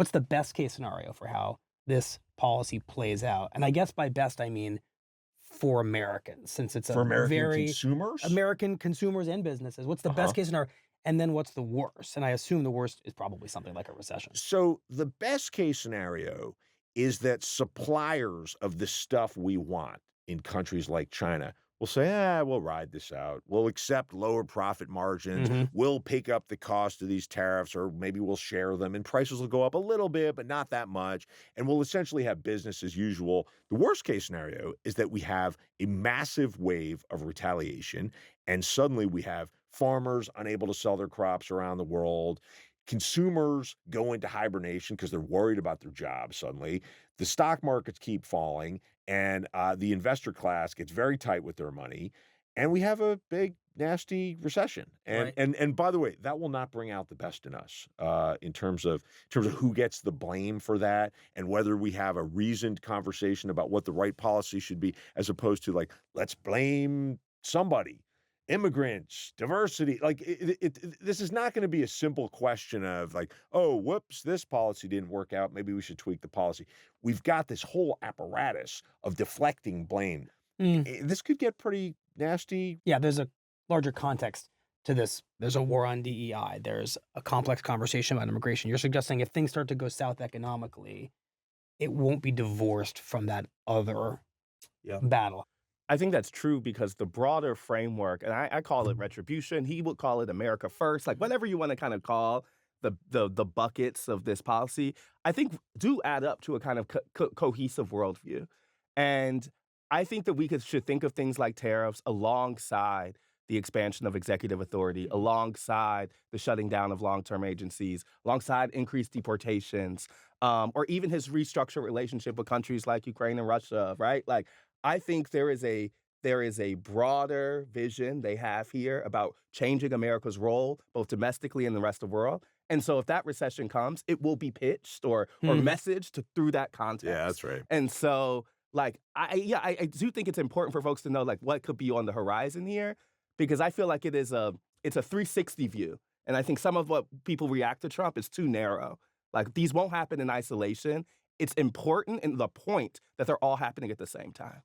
what's the best case scenario for how this policy plays out? And I guess by best, I mean for Americans, since it's a For American very consumers? American consumers and businesses. What's the best case scenario? And then what's the worst? And I assume the worst is probably something like a recession. So the best case scenario is that suppliers of the stuff we want in countries like China will say, we'll ride this out. We'll accept lower profit margins. We'll pick up the cost of these tariffs, or maybe we'll share them, and prices will go up a little bit, but not that much. And we'll essentially have business as usual. The worst case scenario is that we have a massive wave of retaliation, and suddenly we have farmers unable to sell their crops around the world. Consumers go into hibernation because they're worried about their jobs suddenly. The stock markets keep falling, and the investor class gets very tight with their money. And we have a big, nasty recession. And Right. and by the way, that will not bring out the best in us in terms of who gets the blame for that, and whether we have a reasoned conversation about what the right policy should be, as opposed to like, let's blame somebody. Immigrants, diversity, like this is not going to be a simple question of like, oh, whoops, this policy didn't work out. Maybe we should tweak the policy. We've got this whole apparatus of deflecting blame. This could get pretty nasty. Yeah, there's a larger context to this. There's a war on DEI. There's a complex conversation about immigration. You're suggesting if things start to go south economically, it won't be divorced from that other battle. I think that's true because the broader framework, and I call it retribution. He would call it America first, like whatever you want to kind of call the buckets of this policy, I think do add up to a kind of cohesive worldview. And I think that we should think of things like tariffs alongside the expansion of executive authority, alongside the shutting down of long-term agencies, alongside increased deportations, or even his restructured relationship with countries like Ukraine and Russia, right? Like, I think there is a broader vision they have here about changing America's role, both domestically and the rest of the world. And so if that recession comes, it will be pitched or messaged through that context. Yeah, that's right. And so, like, I do think it's important for folks to know, like, what could be on the horizon here, because I feel like it's a 360 view. And I think some of what people react to Trump is too narrow. Like, these won't happen in isolation. It's important in the point that they're all happening at the same time.